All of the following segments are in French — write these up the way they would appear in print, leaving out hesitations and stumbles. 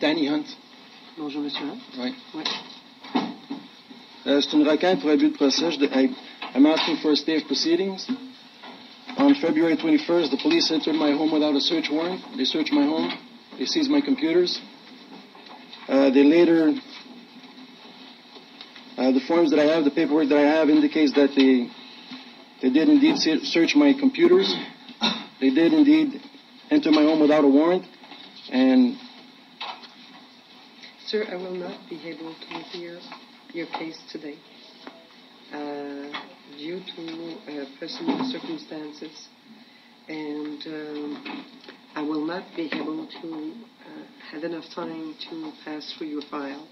Danny Hunt. Bonjour, Monsieur Hunt. Oui. Oui. C'est une requête pour abus de procès. I'm asking for a stay of proceedings. On February 21st, the police entered my home without a search warrant. They searched my home. They seized my computers. They later, the forms that I have, the paperwork that I have indicates that they did indeed search my computers. They did indeed enter my home without a warrant. And Sir, I will not be able to hear your case today due to personal circumstances, and I will not be able to have enough time to pass through your file.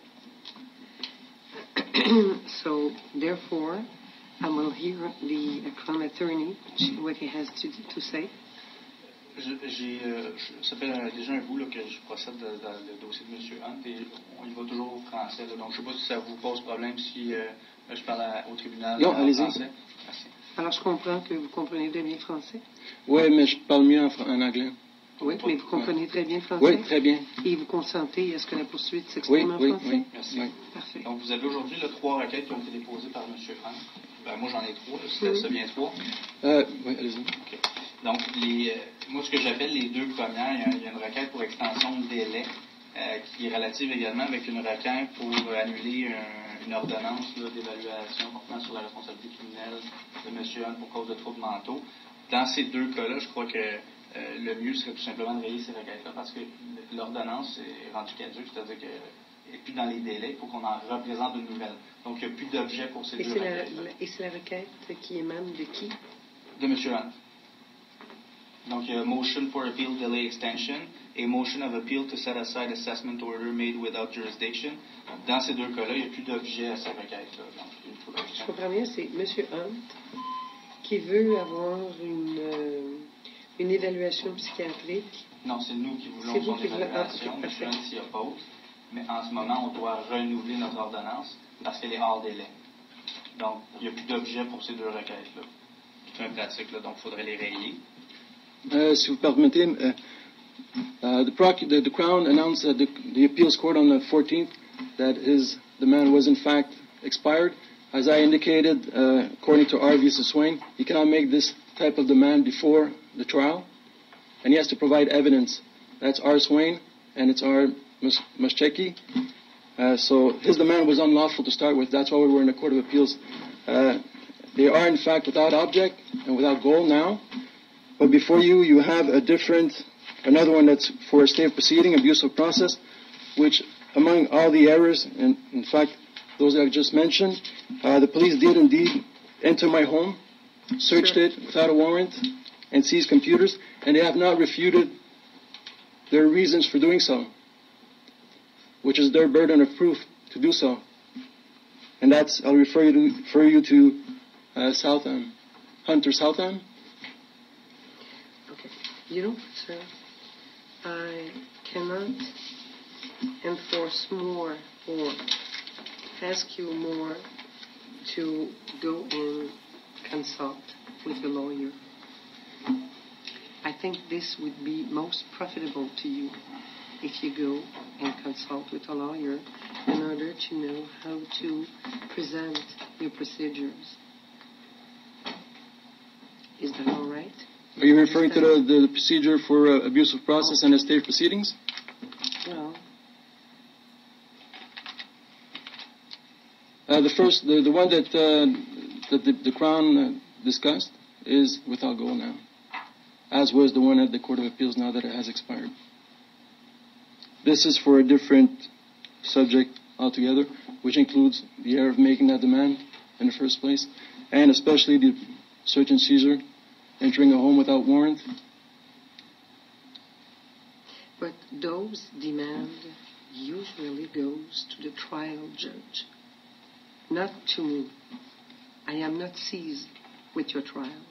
So, therefore, I will hear the Crown Attorney, what he has to say. Ça fait déjà un bout là, que je procède dans le dossier de M. Hunt et on y va toujours au français. Là, donc, je ne sais pas si ça vous pose problème si je parle au tribunal non, en allez-y. français. Merci. Alors, je comprends que vous comprenez très bien français. Oui, mais je parle mieux en anglais. Oui, mais vous comprenez très bien français. Oui, très bien. Et vous consentez à ce que la poursuite s'exprime en français? Oui, merci. Oui. Parfait. Donc, vous avez aujourd'hui 3 requêtes qui ont été déposées par M. Hunt. Ben, moi, j'en ai 3. C'est bien 3. Oui, allez-y. Okay. Donc, moi, ce que j'appelle les 2 premières, il y a une requête pour extension de délai qui est relative également avec une requête pour annuler une ordonnance d'évaluation portant sur la responsabilité criminelle de M. Hunt pour cause de troubles mentaux. Dans ces 2 cas-là, je crois que le mieux serait tout simplement de rayer ces requêtes-là parce que l'ordonnance est rendue caduque, c'est-à-dire qu'elle n'est plus dans les délais, il faut qu'on en représente de nouvelles. Donc, il n'y a plus d'objet pour ces 2 requêtes-là. Et c'est la requête qui émane de qui? De M. Hunt. Donc, il y a motion for appeal delay extension et motion of appeal to set aside assessment order made without jurisdiction. Dans ces 2 cas-là, il n'y a plus d'objet à ces requêtes-là. Donc, je comprends bien, c'est M. Hunt qui veut avoir une évaluation psychiatrique. Non, c'est nous qui voulons son évaluation. M. Hunt s'y oppose. Mais en ce moment, on doit renouveler notre ordonnance parce qu'elle est hors délai. Donc, il n'y a plus d'objet pour ces 2 requêtes-là. C'est une pratique, là, donc il faudrait les rayer. Si vous permettez, the Crown announced at the appeals court on the 14th that the man was in fact expired. As I indicated, according to R. v. Swain, he cannot make this type of demand before the trial, and he has to provide evidence. That's R. Swain, and it's R. Muschecki. So his demand was unlawful to start with. That's why we were in the Court of Appeals. They are, in fact, without object and without goal now. But before you, you have another one that's for a stay of proceeding, abuse of process, which among all the errors, and in fact, those that I just mentioned, the police did indeed enter my home, searched it without a warrant, and seized computers, and they have not refuted their reasons for doing so, which is their burden of proof to do so. And that's, I'll refer you to Southam, Hunter Southam. Okay. You know, sir, I cannot enforce more or ask you more to go and consult with a lawyer. I think this would be most profitable to you if you go and consult with a lawyer in order to know how to present your procedures. Is that all right? Are you referring to the procedure for abuse of process and estate proceedings? Well, the one that the Crown discussed is without goal now, as was the one at the Court of Appeals now that it has expired. This is for a different subject altogether, which includes the error of making that demand in the first place, and especially the search and seizure, entering a home without warrant. But those demand usually goes to the trial judge, not to me. I am not seized with your trial.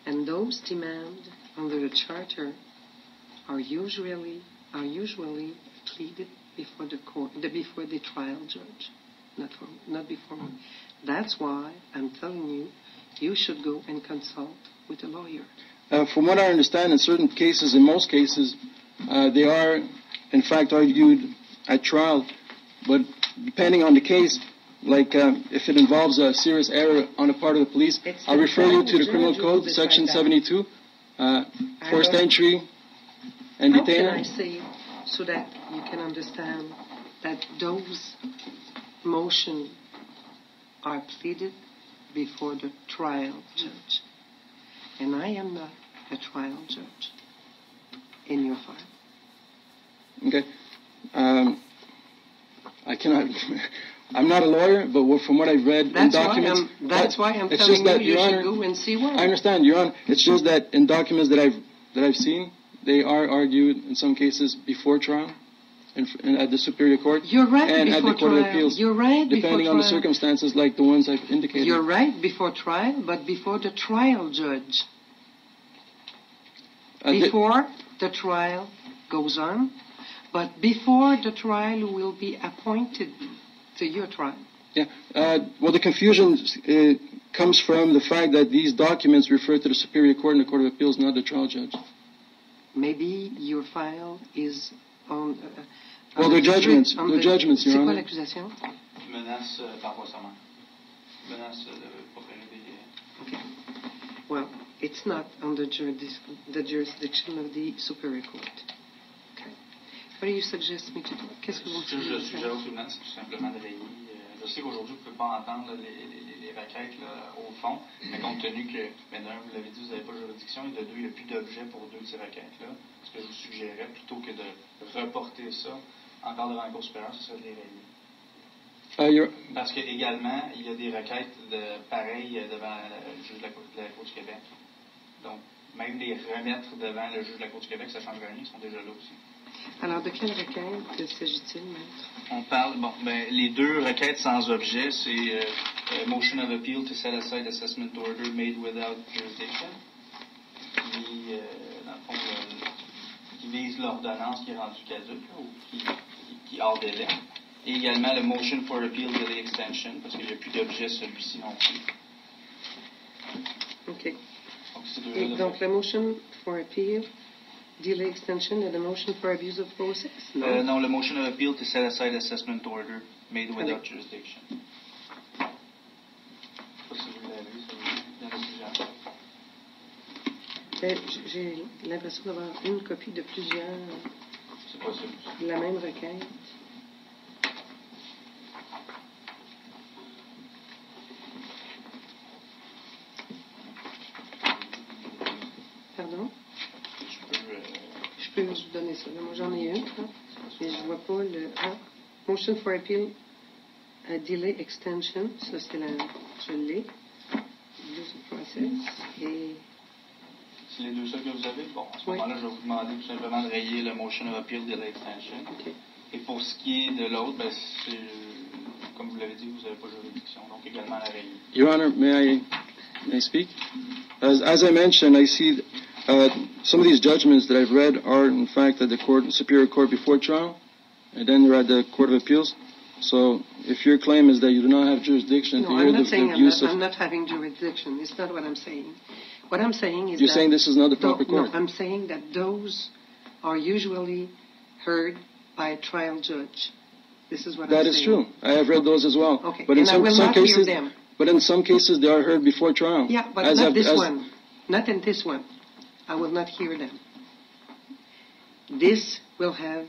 And those demands under the charter are usually pleaded before the court, before the trial judge, not before me. That's why I'm telling you, you should go and consult with a lawyer. From what I understand, in certain cases, in most cases, they are in fact, argued at trial. But depending on the case, like if it involves a serious error on the part of the police, I'll refer you to the Criminal Code, Section 72, forced entry and How can detainer. I say so that you can understand that those motions are pleaded before the trial judge? And I am not a trial judge in your file. Okay. I cannot. I'm not a lawyer, but from what I've read in documents, That's why I'm it's telling just that, you Your should Honor, go and see one. I understand, Your Honor. It's just that in documents that I've seen, they are argued in some cases before trial, and at the Superior Court, You're right and before at the Court trial. of Appeals, You're right depending before on the trial. circumstances like the ones I've indicated. You're right before trial, but before the trial judge. Before the trial goes on, but before the trial will be appointed to your trial. Yeah. Well, the confusion comes from the fact that these documents refer to the Superior Court and the Court of Appeals, not the trial judge. Maybe your file is on... Well, they're judgments. They're judgments, Your C'est quoi Honor. l'accusation? Menace par voie serment. Menace de procurer des... Okay. Well, it's not under the jurisdiction of the Superior Court. Okay. What do you suggest me to do? Qu'est-ce que vous me Ce que je suggérez de suggère faire? au tribunal, c'est tout simplement de rayer. Je sais qu'aujourd'hui, vous ne pouvez pas entendre les requêtes là, au fond, mais compte tenu que, d'un, vous l'avez dit, vous n'avez pas de juridiction, et de deux, il n'y a plus d'objet pour deux de ces requêtes-là. Ce que je vous suggérais, plutôt que de reporter ça encore devant la Cour supérieure, ce serait de les rayer. Parce qu'également, il y a des requêtes pareilles devant le juge de la Cour du Québec. Donc, même les remettre devant le juge de la Cour du Québec, ça ne change rien, ils sont déjà là aussi. Alors, de quelle requête s'agit-il, maître? On parle, les deux requêtes sans objet, c'est Motion of Appeal to Set Aside Assessment Order Made Without Jurisdiction, qui, dans le fond, qui vise l'ordonnance qui est rendue caduque, ou qui hors délai. Et également le Motion for Appeal Delay Extension, parce qu'il n'y a plus d'objet celui-ci non plus. OK. Donc, Et donc, la motion for appeal, delay extension, et la motion for abuse of process? Non. Non, le Motion of Appeal to Set Aside Assessment Order Made Without Allez. Jurisdiction. Je ne sais pas si vous l'avez, il y en a plusieurs. J'ai l'impression d'avoir une copie de plusieurs, C'est possible. de la même requête. Pardon? Je peux vous donner ça. Moi, j'en ai une, hein, mais je vois pas le... Ah, motion for appeal, delay extension, ça c'est la... Je l'ai. Abuse of process, et... C'est les deux seuls que vous avez? Bon, à ce Oui. moment-là, je vais vous demander tout simplement de rayer le Motion of Appeal Delay Extension. OK. Et pour ce qui est de l'autre, c'est, comme vous l'avez dit, vous n'avez pas de juridiction, donc également la rayer. Your Honor, may I speak? As I mentioned, I see some of these judgments that I've read are, in fact, at the Superior Court before trial, and then they're at the Court of Appeals. So, if your claim is that you do not have jurisdiction No, to I'm hear not the saying abuse I'm not having jurisdiction. It's not what I'm saying. What I'm saying is you're that... saying this is not the proper No, court. I'm saying that those are usually heard by a trial judge. This is what I'm saying. That is true. I have read those as well. Okay, But in and I will some not hear cases, them. but in some cases, they are heard before trial. Yeah, but As not I've- this as- one. Not in this one. I will not hear them. This will have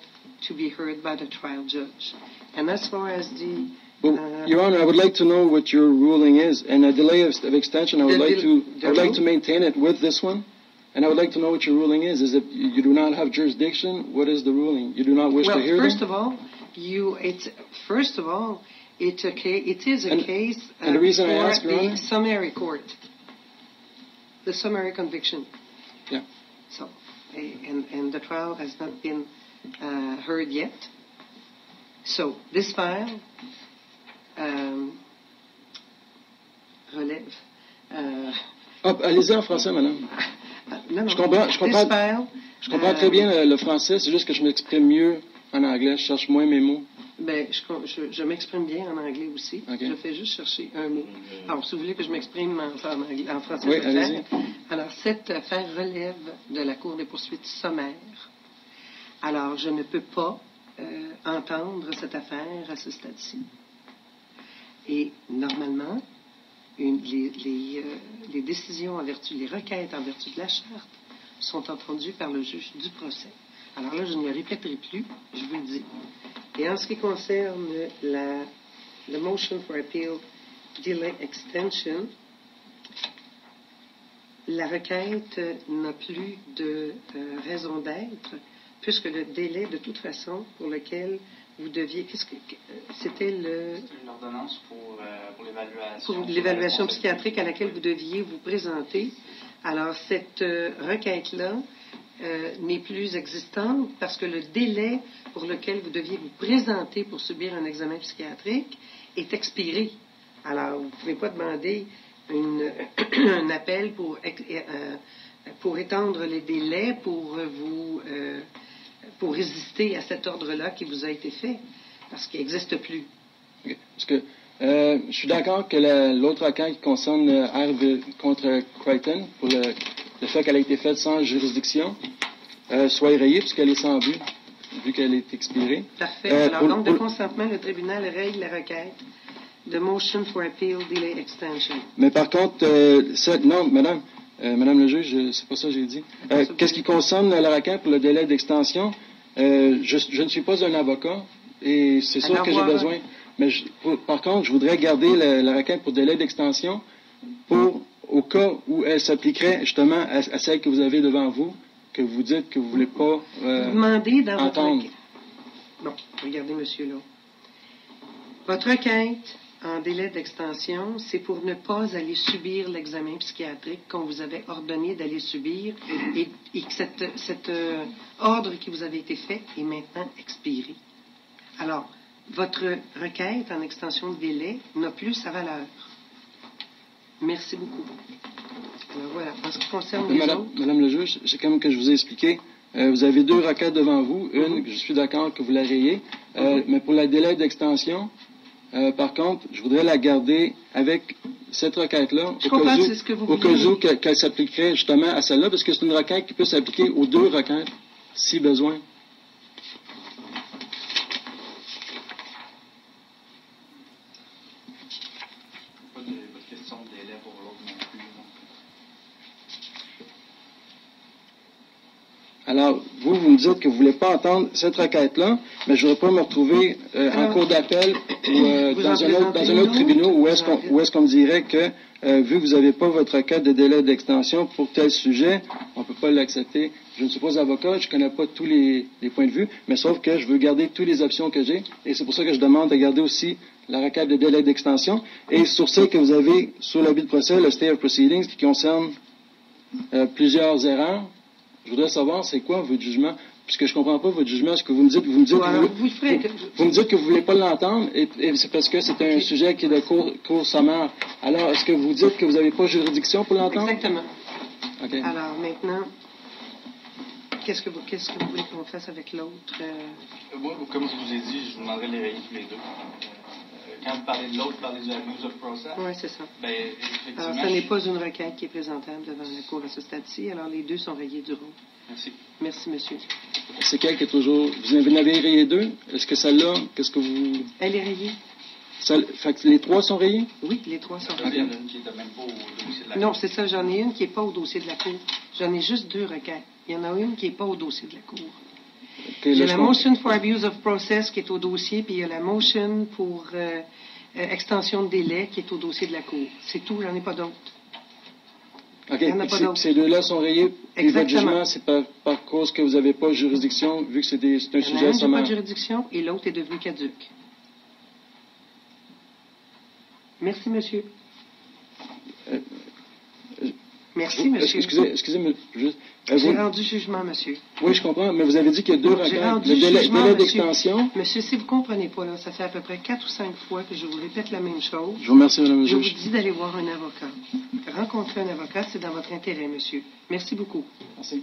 to be heard by the trial judge. And as far as the... Well, Your Honor, I would like to know what your ruling is, and a delay of extension. I would like to maintain it with this one, and I would like to know what your ruling is. Is it you do not have jurisdiction? What is the ruling? You do not wish Well, to hear first them? of all, it is a case and the reason I for ask, Your the Honor? summary court, the summary conviction. Yeah. So, and the trial has not been heard yet. So this file relève. Allez-y en français, madame. Non, Je comprends this file. Je comprends très bien le français, c'est juste que je m'exprime mieux en anglais, je cherche moins mes mots. Ben, je m'exprime bien en anglais aussi. Okay. Je fais juste chercher un mot. Alors, si vous voulez que je m'exprime en français, Oui, je vais le allez-y. faire. Alors, cette affaire relève de la Cour des poursuites sommaires. Alors, je ne peux pas entendre cette affaire à ce stade-ci. Et normalement, les décisions en vertu, les requêtes en vertu de la charte sont entendues par le juge du procès. Alors là, je ne le répéterai plus, je vous le dis. Et en ce qui concerne le motion for appeal delay extension, la requête n'a plus de raison d'être, puisque le délai, de toute façon, pour lequel vous deviez... C'était une ordonnance pour l'évaluation. Pour l'évaluation psychiatrique à laquelle vous deviez vous présenter. Alors, cette requête-là n'est plus existante parce que le délai pour lequel vous deviez vous présenter pour subir un examen psychiatrique est expiré. Alors, vous ne pouvez pas demander un appel pour étendre les délais, pour résister à cet ordre-là qui vous a été fait, parce qu'il n'existe plus. Okay. Parce que je suis d'accord que l'autre requête qui concerne R contre Crichton, pour le fait qu'elle a été faite sans juridiction, soit rayée, puisqu'elle est sans but, vu qu'elle est expirée. Parfait. Alors, donc, de consentement, le tribunal règle la requête de motion for appeal delay extension. Mais par contre, non, madame le juge, c'est pas ça que j'ai dit. Qu'est-ce qui concerne la requête pour le délai d'extension, je ne suis pas un avocat et c'est sûr que j'ai besoin. Mais par contre, je voudrais garder la requête pour délai d'extension au cas où elle s'appliquerait justement à celle que vous avez devant vous, que vous dites que vous ne voulez pas demandez dans entendre. Votre... Bon, regardez, monsieur, là. Votre requête en délai d'extension, c'est pour ne pas aller subir l'examen psychiatrique qu'on vous avait ordonné d'aller subir et que cet ordre qui vous avait été fait est maintenant expiré. Alors, votre requête en extension de délai n'a plus sa valeur. Merci beaucoup. Alors voilà, en ce qui concerne les autres... Madame le juge, c'est comme que je vous ai expliqué, vous avez deux requêtes devant vous. Une, je suis d'accord que vous la rayez, mais pour le délai d'extension, par contre, je voudrais la garder avec cette requête-là, au cas où qu'elle s'appliquerait justement à celle-là, parce que c'est une requête qui peut s'appliquer aux deux requêtes, si besoin. Pas de question de délai pour l'autre non plus. Alors, vous me dites que vous ne voulez pas entendre cette requête-là, mais je ne voudrais pas me retrouver en cours d'appel ou dans un autre tribunal où est-ce qu'on me dirait que, vu que vous n'avez pas votre requête de délai d'extension pour tel sujet, on ne peut pas l'accepter. Je ne suis pas avocat, je ne connais pas tous les points de vue, mais sauf que je veux garder toutes les options que j'ai, et c'est pour ça que je demande de garder aussi la requête de délai d'extension, et sur celle que vous avez sur l'avis de procès, le stay of proceedings, qui concerne plusieurs erreurs. Je voudrais savoir, c'est quoi votre jugement? Puisque je ne comprends pas votre jugement, ce que vous me dites que vous me dites que vous ne voulez pas l'entendre, et c'est parce que c'est un sujet qui est de cours sommaire. Alors, est-ce que vous dites que vous n'avez pas juridiction pour l'entendre? Exactement. Okay. Alors, maintenant, qu'est-ce que vous voulez qu'on fasse avec l'autre? Moi, comme je vous ai dit, je vous demanderai de les rayer tous les deux. Quand vous parlez de l'autre, vous parlez du abuse of process. Oui, c'est ça. Effectivement, alors, ce n'est pas une requête qui est présentable devant la Cour à ce stade-ci. Alors, les deux sont rayés du rôle. Merci. Merci, monsieur. C'est quelle qui est toujours... Vous en avez rayé deux? Est-ce que celle-là, qu'est-ce que vous... Elle est rayée. Fait que les trois sont rayés? Oui, les trois sont Il y rayés. en a une qui n'est même pas au dossier de la Cour. Non, c'est ça. J'en ai une qui n'est pas au dossier de la Cour. J'en ai juste deux requêtes. Il y en a une qui n'est pas au dossier de la Cour. Okay, il y a la motion for abuse of process qui est au dossier, puis il y a la motion pour extension de délai qui est au dossier de la Cour. C'est tout, j'en ai pas d'autres. OK. Il y en a pas d'autres. Ces deux-là sont rayés, et votre Exactement. jugement, c'est par cause que vous n'avez pas de juridiction, vu que c'est un sujet Il y en a un qui n'a sommaire. pas de juridiction et l'autre est devenu caduc. Merci, monsieur. Merci, monsieur. Excusez-moi. J'ai rendu jugement, monsieur. Oui, je comprends, mais vous avez dit qu'il y a deux J'ai requêtes. rendu Le délai jugement, d'extension. Monsieur, si vous ne comprenez pas, là, ça fait à peu près 4 ou 5 fois que je vous répète la même chose. Je vous remercie, Madame le Je vous juge. dis d'aller voir un avocat. Rencontrer un avocat, c'est dans votre intérêt, monsieur. Merci beaucoup. Merci.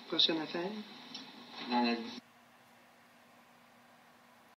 Prochaine affaire. Dans la